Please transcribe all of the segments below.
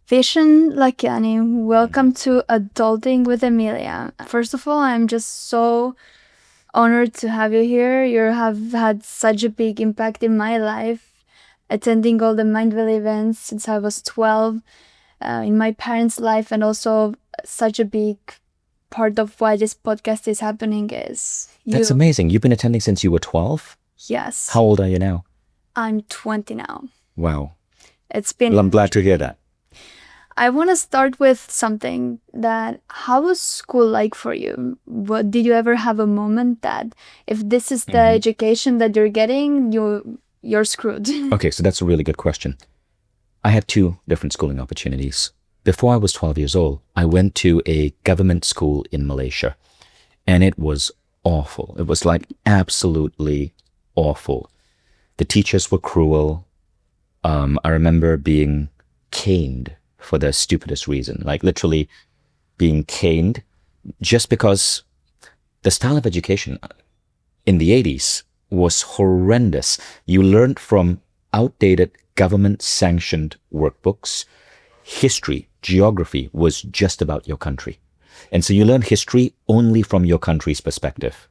Vishen Lakhiani, welcome to Adulting with Emilia. First of all, I'm just so honored to have you here. You have had such a big impact in my life, attending all the Mindvalley events since I was 12, in my parents' life, and also such a big part of why this podcast is happening is you. That's amazing. You've been attending since you were 12? Yes. How old are you now? I'm 20 now. Wow. It's been... Well, I'm glad to hear that. I want to start with something that, how was school like for you? What, did you ever have a moment that if this is the education that you're getting, you're screwed? Okay, so that's a really good question. I had 2 different schooling opportunities. Before I was 12 years old, I went to a government school in Malaysia, and it was awful. It was like absolutely awful. The teachers were cruel. I remember being caned for the stupidest reason, like literally being caned just because the style of education in the 80s was horrendous. You learned from outdated government-sanctioned workbooks. History, geography was just about your country. And so you learn history only from your country's perspective.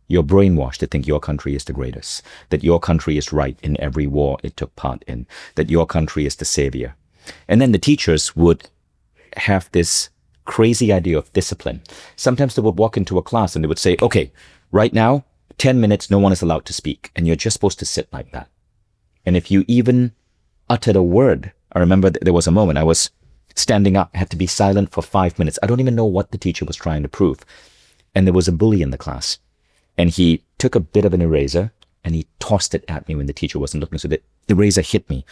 You're brainwashed to think your country is the greatest, that your country is right in every war it took part in, that your country is the savior. And then the teachers would have this crazy idea of discipline. Sometimes they would walk into a class and they would say, okay, right now, 10 minutes, no one is allowed to speak. And you're just supposed to sit like that. And if you even uttered a word, I remember there was a moment I was standing up, had to be silent for 5 minutes. I don't even know what the teacher was trying to prove. And there was a bully in the class. And he took a bit of an eraser and he tossed it at me when the teacher wasn't looking. So the eraser hit me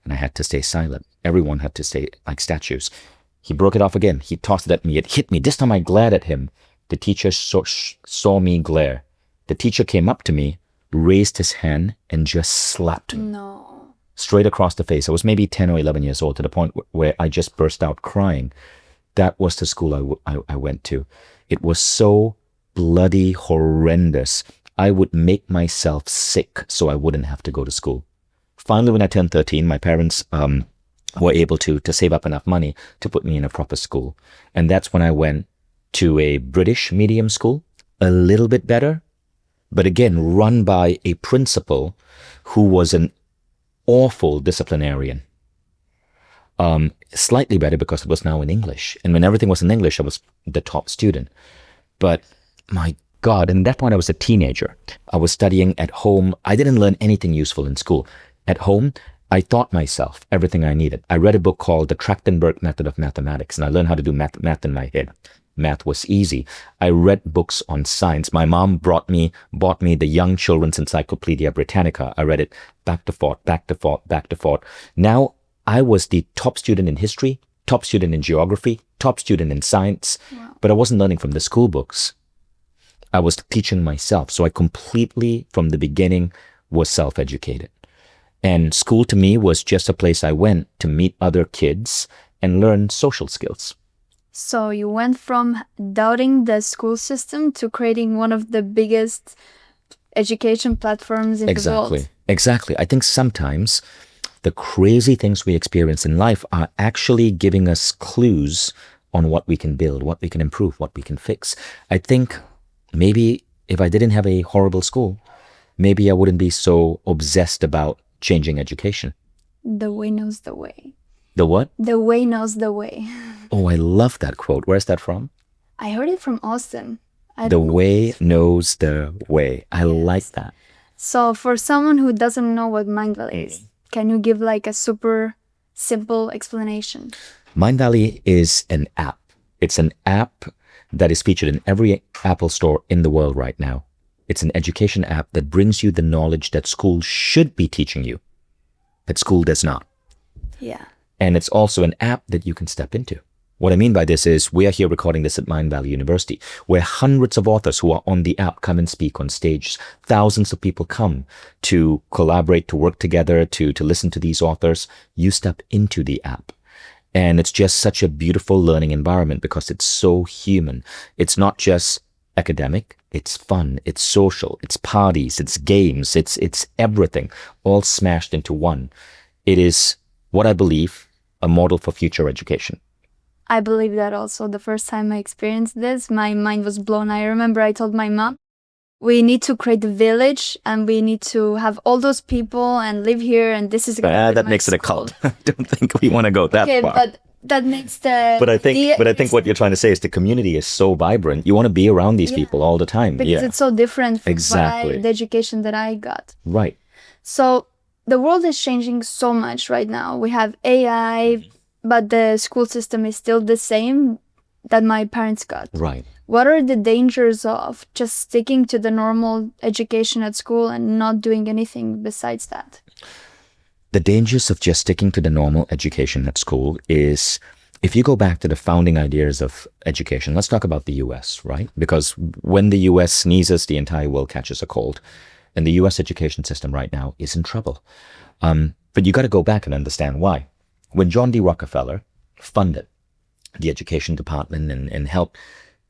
and I had to stay silent. Everyone had to stay like statues. He broke it off again. He tossed it at me. It hit me. This time I glared at him. The teacher saw me glare. The teacher came up to me, raised his hand and just slapped me. No. Straight across the face. I was maybe 10 or 11 years old, to the point where I just burst out crying. That was the school I went to. It was so bloody horrendous. I would make myself sick so I wouldn't have to go to school. Finally, when I turned 13, my parents were able to save up enough money to put me in a proper school. And that's when I went to a British medium school, a little bit better, but again, run by a principal who was an awful disciplinarian. Slightly better because it was now in English. And when everything was in English, I was the top student. But my God, and at that point I was a teenager. I was studying at home. I didn't learn anything useful in school. At home, I taught myself everything I needed. I read a book called The Trachtenberg Method of Mathematics, and I learned how to do math in my head. Math was easy. I read books on science. My mom bought me the Young Children's Encyclopedia Britannica. I read it back to forth, back to forth, back to forth. Now, I was the top student in history, top student in geography, top student in science, but I wasn't learning from the school books. I was teaching myself. So I completely, from the beginning, was self-educated. And school to me was just a place I went to meet other kids and learn social skills. So you went from doubting the school system to creating one of the biggest education platforms in the world. Exactly. I think sometimes the crazy things we experience in life are actually giving us clues on what we can build, what we can improve, what we can fix. I think maybe if I didn't have a horrible school, maybe I wouldn't be so obsessed about changing education. The way knows the way. The what? The way knows the way. Oh, I love that quote. Where's that from? I heard it from Austin. The way knows the way. I like that. So for someone who doesn't know what Mindvalley is, can you give like a super simple explanation? Mindvalley is an app. It's an app that is featured in every Apple store in the world right now. It's an education app that brings you the knowledge that school should be teaching you, but school does not. Yeah. And it's also an app that you can step into. What I mean by this is we are here recording this at Mindvalley University, where hundreds of authors who are on the app come and speak on stage. Thousands of people come to collaborate, to work together, to listen to these authors. You step into the app. And it's just such a beautiful learning environment because it's so human. It's not just academic, it's fun, it's social, it's parties, it's games, it's everything, all smashed into one. It is what I believe a model for future education. I believe that also. The first time I experienced this, my mind was blown. I remember I told my mom, we need to create a village and we need to have all those people and live here, and this is that makes it a cult. I don't think we want to go that far. But that makes the But I think what you're trying to say is the community is so vibrant. You want to be around these people all the time. Because it's so different from exactly the education that I got. Right. So the world is changing so much right now. We have AI, but the school system is still the same that my parents got. Right. What are the dangers of just sticking to the normal education at school and not doing anything besides that? The dangers of just sticking to the normal education at school is, if you go back to the founding ideas of education, let's talk about the US, right? Because when the US sneezes, the entire world catches a cold. And the US education system right now is in trouble. But you got to go back and understand why. When John D. Rockefeller funded the education department and helped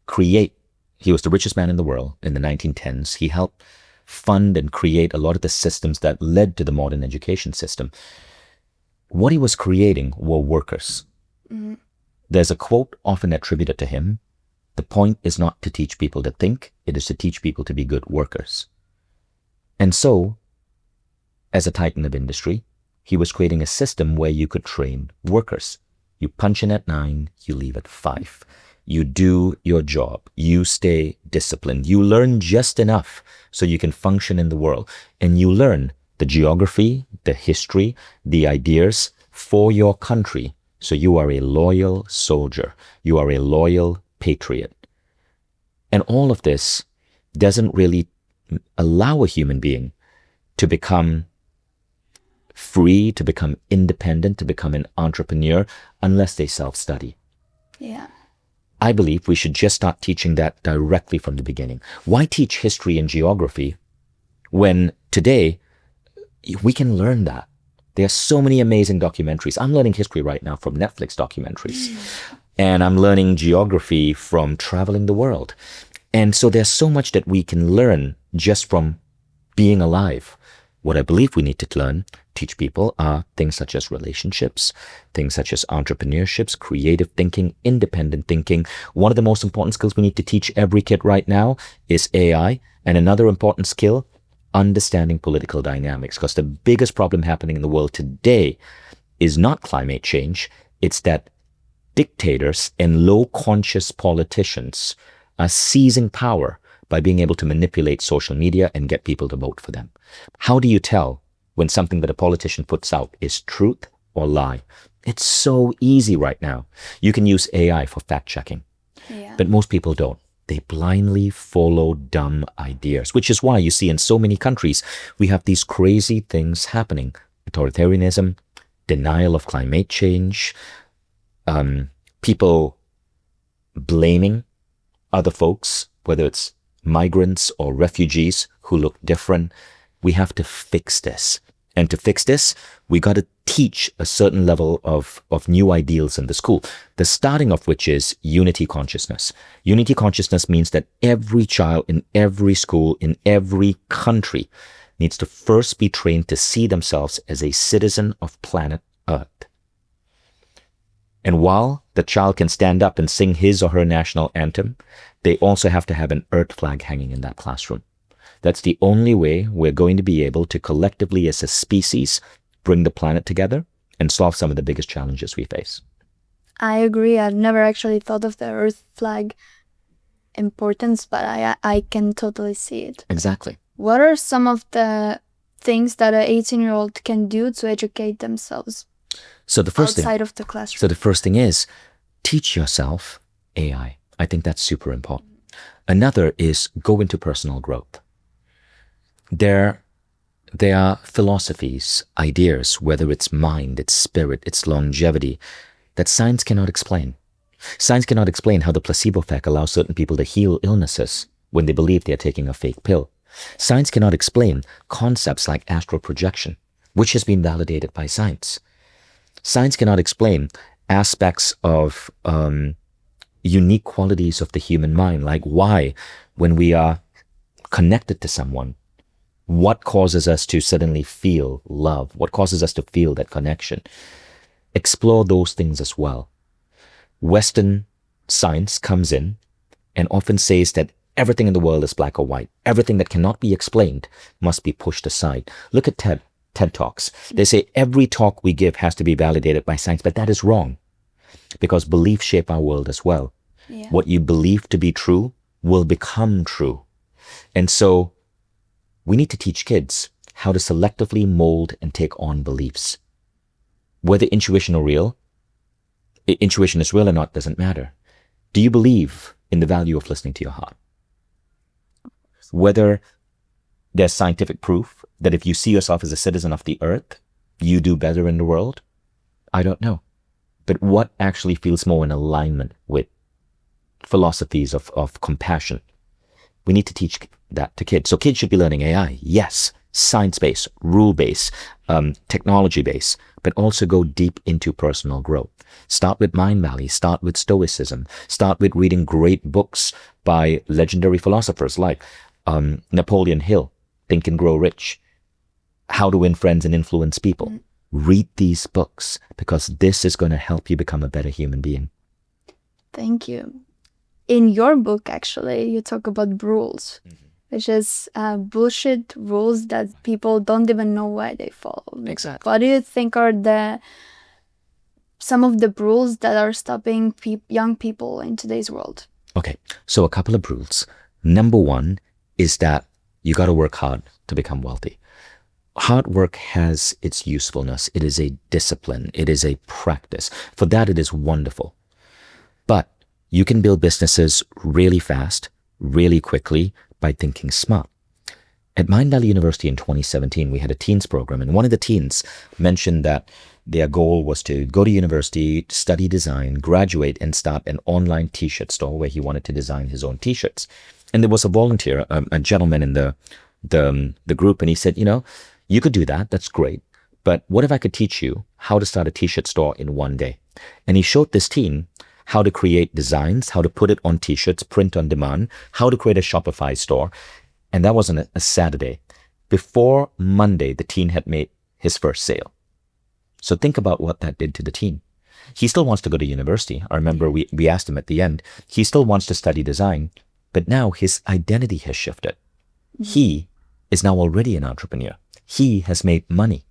create, he was the richest man in the world in the 1910s. He helped fund and create a lot of the systems that led to the modern education system. What he was creating were workers. Mm-hmm. There's a quote often attributed to him: the point is not to teach people to think, it is to teach people to be good workers. And so, as a titan of industry, he was creating a system where you could train workers. You punch in at 9, you leave at 5. You do your job. You stay disciplined. You learn just enough so you can function in the world. And you learn the geography, the history, the ideas for your country. So you are a loyal soldier. You are a loyal patriot. And all of this doesn't really allow a human being to become free, to become independent, to become an entrepreneur, unless they self-study. Yeah. I believe we should just start teaching that directly from the beginning. Why teach history and geography when today we can learn that? There are so many amazing documentaries. I'm learning history right now from Netflix documentaries. And I'm learning geography from traveling the world. And so there's so much that we can learn just from being alive. What I believe we need to learn, teach people, are things such as relationships, things such as entrepreneurships, creative thinking, independent thinking. One of the most important skills we need to teach every kid right now is AI. And another important skill, understanding political dynamics. Because the biggest problem happening in the world today is not climate change. It's that dictators and low conscious politicians are seizing power by being able to manipulate social media and get people to vote for them. How do you tell when something that a politician puts out is truth or lie? It's so easy right now. You can use AI for fact checking, but most people don't. They blindly follow dumb ideas, which is why you see in so many countries, we have these crazy things happening. Authoritarianism, denial of climate change, people blaming other folks, whether it's migrants or refugees who look different. We have to fix this. And to fix this, we got to teach a certain level of new ideals in the school. The starting of which is unity consciousness. Unity consciousness means that every child in every school, in every country, needs to first be trained to see themselves as a citizen of planet Earth. And while the child can stand up and sing his or her national anthem, they also have to have an Earth flag hanging in that classroom. That's the only way we're going to be able to collectively as a species bring the planet together and solve some of the biggest challenges we face. I agree. I've never actually thought of the Earth flag importance, but I can totally see it. Exactly. What are some of the things that an 18-year-old can do to educate themselves outside of the classroom? So the first thing is teach yourself AI. I think that's super important. Another is go into personal growth. There are philosophies, ideas, whether it's mind, it's spirit, it's longevity, that science cannot explain. Science cannot explain how the placebo effect allows certain people to heal illnesses when they believe they are taking a fake pill. Science cannot explain concepts like astral projection, which has been validated by science. Science cannot explain aspects of unique qualities of the human mind, like why, when we are connected to someone, what causes us to suddenly feel love? What causes us to feel that connection? explore those things as well. Western science comes in and often says that everything in the world is black or white. Everything that cannot be explained must be pushed aside. Look at TED Talks. They say every talk we give has to be validated by science, but that is wrong, because beliefs shape our world as well. Yeah. What you believe to be true will become true. And so we need to teach kids how to selectively mold and take on beliefs. Whether intuition is real or not doesn't matter. Do you believe in the value of listening to your heart? Whether there's scientific proof that if you see yourself as a citizen of the earth, you do better in the world, I don't know. But what actually feels more in alignment with philosophies of compassion? We need to teach that to kids. So kids should be learning AI, yes, science-based, rule-based, technology-based, but also go deep into personal growth. Start with Mindvalley, start with Stoicism, start with reading great books by legendary philosophers like Napoleon Hill, Think and Grow Rich, How to Win Friends and Influence People. Read these books, because this is going to help you become a better human being. Thank you. In your book, actually, you talk about rules, which is bullshit rules that people don't even know why they follow. Exactly. What do you think are some of the rules that are stopping young people in today's world? Okay, so a couple of rules. Number one is that you got to work hard to become wealthy. Hard work has its usefulness. It is a discipline. It is a practice. For that, it is wonderful. But you can build businesses really fast, really quickly by thinking smart. At Mindvalley University in 2017, we had a teens program, and one of the teens mentioned that their goal was to go to university, study design, graduate, and start an online t-shirt store where he wanted to design his own t-shirts. And there was a volunteer, a gentleman in the group, and he said, you could do that. That's great. But what if I could teach you how to start a t-shirt store in one day? And he showed this teen how to create designs, how to put it on t-shirts, print on demand, how to create a Shopify store. And that was on a Saturday. Before Monday, the teen had made his first sale. So think about what that did to the teen. He still wants to go to university. I remember we asked him at the end, he still wants to study design, but now his identity has shifted. He is now already an entrepreneur. He has made money.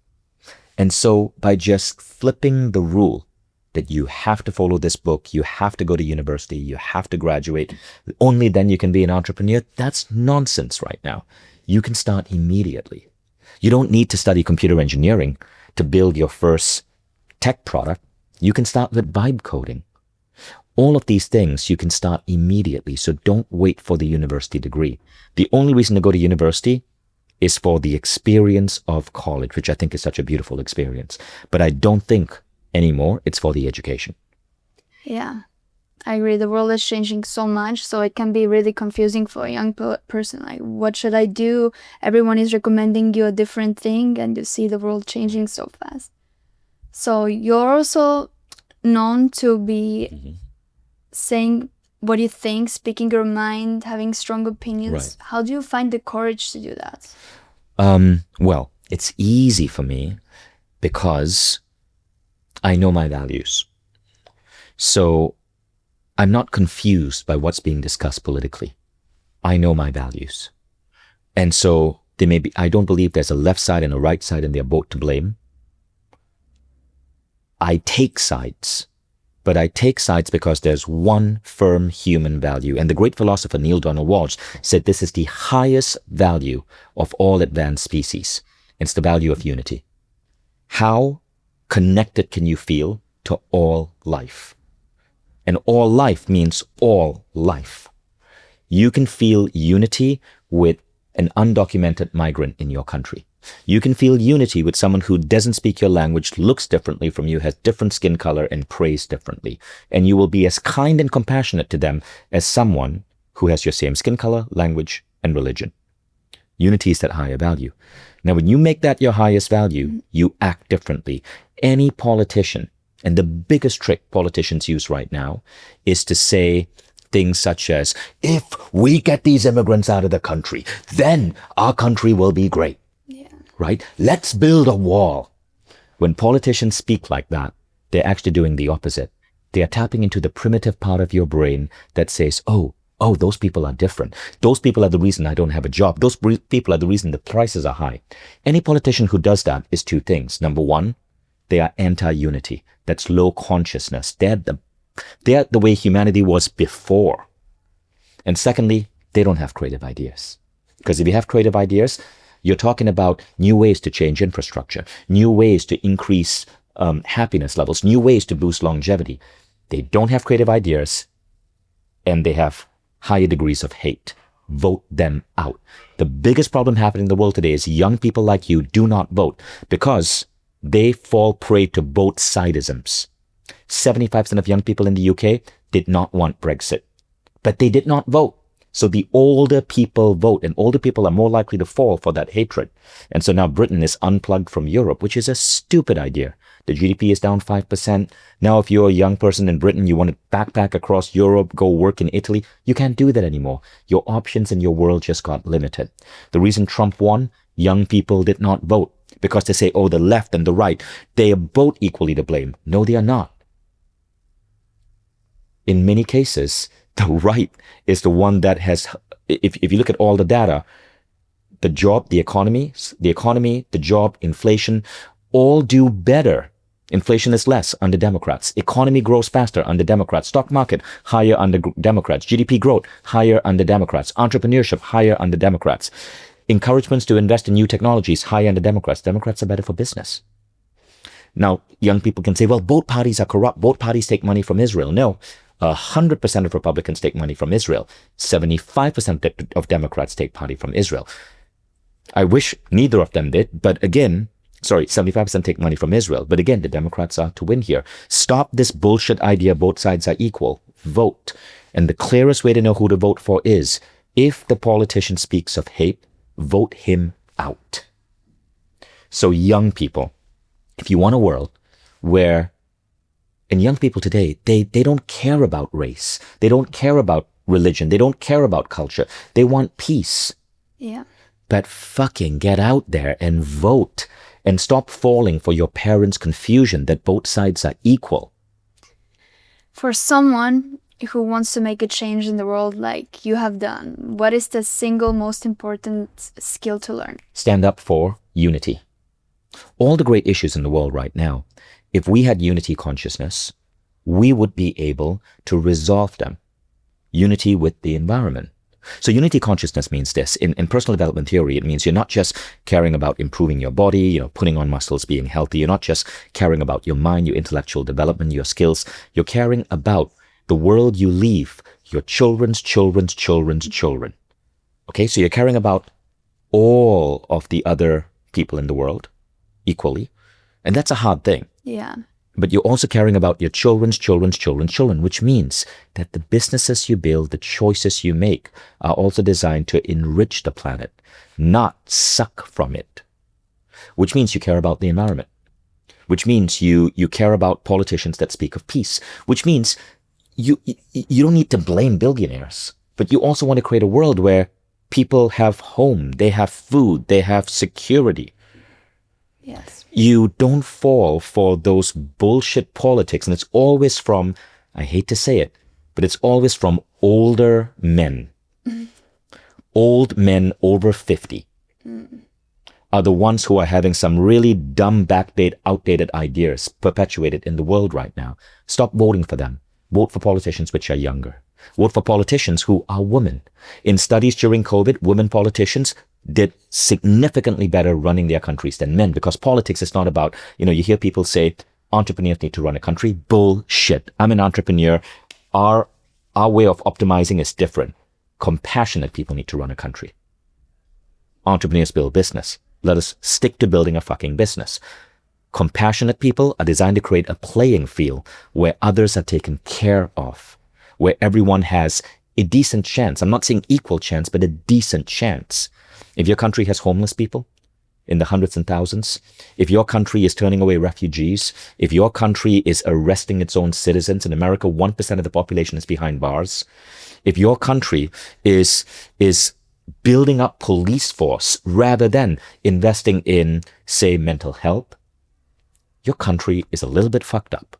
And so by just flipping the rule that you have to follow this book, you have to go to university, you have to graduate, only then you can be an entrepreneur, that's nonsense right now. You can start immediately. You don't need to study computer engineering to build your first tech product. You can start with vibe coding. All of these things you can start immediately, so don't wait for the university degree. The only reason to go to university is for the experience of college, which I think is such a beautiful experience. But I don't think anymore it's for the education. Yeah, I agree. The world is changing so much, so it can be really confusing for a young person. Like, what should I do? Everyone is recommending you a different thing, and you see the world changing so fast. So you're also known to be saying what you think, speaking your mind, having strong opinions. Right. How do you find the courage to do that? Well, it's easy for me because I know my values. So I'm not confused by what's being discussed politically. I know my values. And so I don't believe there's a left side and a right side and they're both to blame. I take sides. But I take sides because there's one firm human value. And the great philosopher Neil Donald Walsh said this is the highest value of all advanced species. It's the value of unity. How connected can you feel to all life? And all life means all life. You can feel unity with an undocumented migrant in your country. You can feel unity with someone who doesn't speak your language, looks differently from you, has different skin color, and prays differently. And you will be as kind and compassionate to them as someone who has your same skin color, language, and religion. Unity is that higher value. Now, when you make that your highest value, you act differently. Any politician, and the biggest trick politicians use right now, is to say things such as, if we get these immigrants out of the country, then our country will be great. Right? Let's build a wall. When politicians speak like that, they're actually doing the opposite. They are tapping into the primitive part of your brain that says, oh, those people are different. Those people are the reason I don't have a job. Those people are the reason the prices are high. Any politician who does that is two things. Number one, they are anti-unity. That's low consciousness. They're the way humanity was before. And secondly, they don't have creative ideas. Because if you have creative ideas, you're talking about new ways to change infrastructure, new ways to increase happiness levels, new ways to boost longevity. They don't have creative ideas, and they have higher degrees of hate. Vote them out. The biggest problem happening in the world today is young people like you do not vote because they fall prey to both sidisms. 75% of young people in the UK did not want Brexit, but they did not vote. So the older people vote, and older people are more likely to fall for that hatred. And so now Britain is unplugged from Europe, which is a stupid idea. The GDP is down 5%. Now, if you're a young person in Britain, you want to backpack across Europe, go work in Italy, you can't do that anymore. Your options in your world just got limited. The reason Trump won, young people did not vote because they say, oh, the left and the right, they are both equally to blame. No, they are not. In many cases, the right is the one that has, if you look at all the data, the job, the economy, the job, inflation, all do better. Inflation is less under Democrats. Economy grows faster under Democrats. Stock market, higher under Democrats. GDP growth, higher under Democrats. Entrepreneurship, higher under Democrats. Encouragements to invest in new technologies, higher under Democrats. Democrats are better for business. Now, young people can say, well, both parties are corrupt. Both parties take money from Israel. No. 100% of Republicans take money from Israel. 75% of Democrats take money from Israel. I wish neither of them did, but again, 75% take money from Israel. But again, the Democrats are to win here. Stop this bullshit idea both sides are equal. Vote. And the clearest way to know who to vote for is, if the politician speaks of hate, vote him out. So young people, if you want a world where, and young people today, they don't care about race. They don't care about religion. They don't care about culture. They want peace. Yeah. But fucking get out there and vote and stop falling for your parents' confusion that both sides are equal. For someone who wants to make a change in the world like you have done, what is the single most important skill to learn? Stand up for unity. All the great issues in the world right now, if we had unity consciousness, we would be able to resolve them. Unity with the environment. So unity consciousness means this. In personal development theory, it means you're not just caring about improving your body, putting on muscles, being healthy. You're not just caring about your mind, your intellectual development, your skills. You're caring about the world you leave your children's children's children's children. Okay, so you're caring about all of the other people in the world equally. And that's a hard thing. Yeah. But you're also caring about your children's children's children's children, which means that the businesses you build, the choices you make are also designed to enrich the planet, not suck from it. Which means you care about the environment. Which means you care about politicians that speak of peace. Which means you don't need to blame billionaires, but you also want to create a world where people have home, they have food, they have security. Yes. You don't fall for those bullshit politics. And it's always from, I hate to say it, but it's always from older men. Old men over 50 are the ones who are having some really dumb, outdated ideas perpetuated in the world right now. Stop voting for them. Vote for politicians which are younger. Vote for politicians who are women. In studies during COVID, women politicians did significantly better running their countries than men, because politics is not about, you hear people say entrepreneurs need to run a country. Bullshit. I'm an entrepreneur. Our way of optimizing is different. Compassionate people need to run a country. Entrepreneurs build business. Let us stick to building a fucking business. Compassionate people are designed to create a playing field where others are taken care of, where everyone has a decent chance. I'm not saying equal chance, but a decent chance. If your country has homeless people in the hundreds and thousands, if your country is turning away refugees, if your country is arresting its own citizens, in America, 1% of the population is behind bars, if your country is building up police force rather than investing in, say, mental health, your country is a little bit fucked up.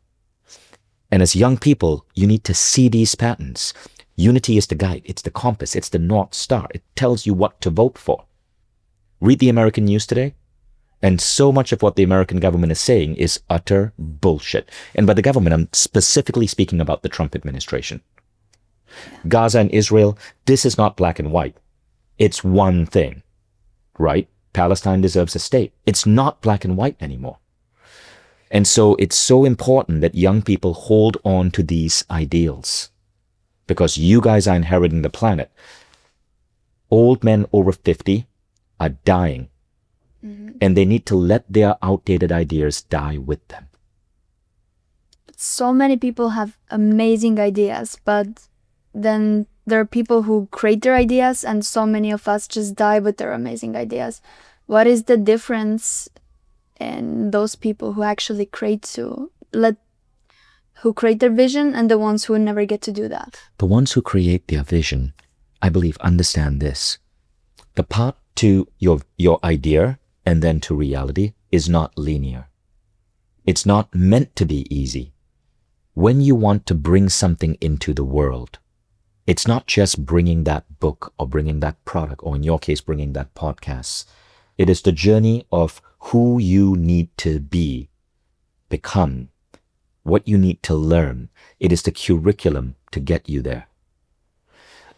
And as young people, you need to see these patterns. Unity is the guide. It's the compass. It's the North Star. It tells you what to vote for. Read the American news today. And so much of what the American government is saying is utter bullshit. And by the government, I'm specifically speaking about the Trump administration. Gaza and Israel, this is not black and white. It's one thing, right? Palestine deserves a state. It's not black and white anymore. And so it's so important that young people hold on to these ideals because you guys are inheriting the planet. Old men over 50 are dying. And they need to let their outdated ideas die with them. So many people have amazing ideas, but then there are people who create their ideas, and so many of us just die with their amazing ideas. What is the difference in those people who actually create who create their vision and the ones who never get to do that? The ones who create their vision, I believe, understand this. The path to your idea and then to reality is not linear. It's not meant to be easy. When you want to bring something into the world, it's not just bringing that book or bringing that product, or in your case, bringing that podcast. It is the journey of who you need to become, what you need to learn. It is the curriculum to get you there.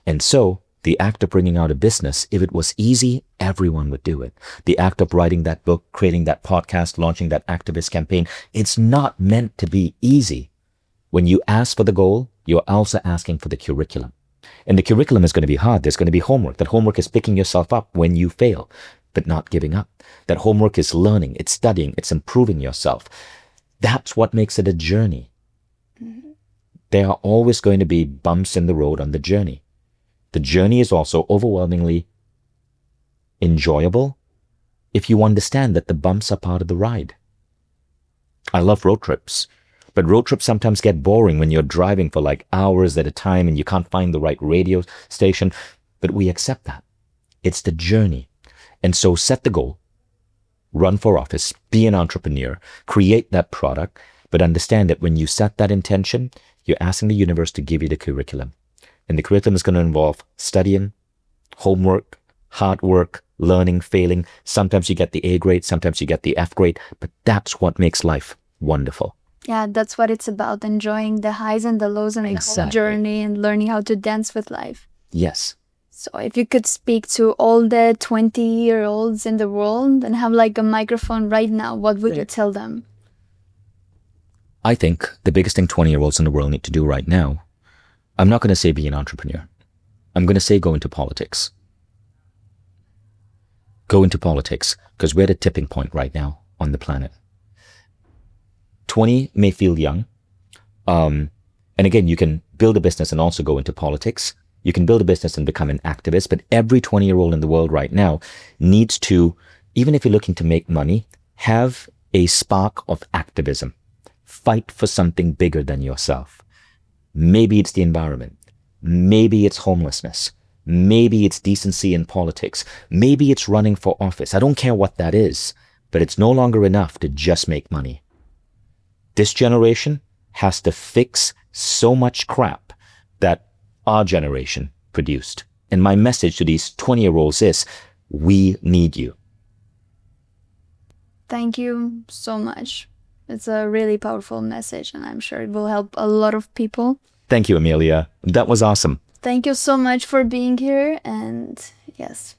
And so, the act of bringing out a business, if it was easy, everyone would do it. The act of writing that book, creating that podcast, launching that activist campaign, it's not meant to be easy. When you ask for the goal, you're also asking for the curriculum. And the curriculum is going to be hard. There's going to be homework. That homework is picking yourself up when you fail, but not giving up. That homework is learning, it's studying, it's improving yourself. That's what makes it a journey. There are always going to be bumps in the road on the journey. The journey is also overwhelmingly enjoyable if you understand that the bumps are part of the ride. I love road trips, but road trips sometimes get boring when you're driving for like hours at a time and you can't find the right radio station, but we accept that. It's the journey. And so set the goal, run for office, be an entrepreneur, create that product, but understand that when you set that intention, you're asking the universe to give you the curriculum. And the curriculum is going to involve studying, homework, hard work, learning, failing. Sometimes you get the A grade, sometimes you get the F grade, but that's what makes life wonderful. Yeah, that's what it's about, enjoying the highs and the lows and the whole journey and learning how to dance with life. Yes. So if you could speak to all the 20-year-olds in the world and have like a microphone right now, what would you tell them? I think the biggest thing 20-year-olds in the world need to do right now, I'm not going to say be an entrepreneur. I'm going to say go into politics. Go into politics, because we're at a tipping point right now on the planet. 20 may feel young. And again, you can build a business and also go into politics. You can build a business and become an activist, but every 20-year-old in the world right now needs to, even if you're looking to make money, have a spark of activism. Fight for something bigger than yourself. Maybe it's the environment. Maybe it's homelessness. Maybe it's decency in politics. Maybe it's running for office. I don't care what that is, but it's no longer enough to just make money. This generation has to fix so much crap that our generation produced. And my message to these 20-year-olds is, we need you. Thank you so much. It's a really powerful message, and I'm sure it will help a lot of people. Thank you, Emilia. That was awesome. Thank you so much for being here, and yes.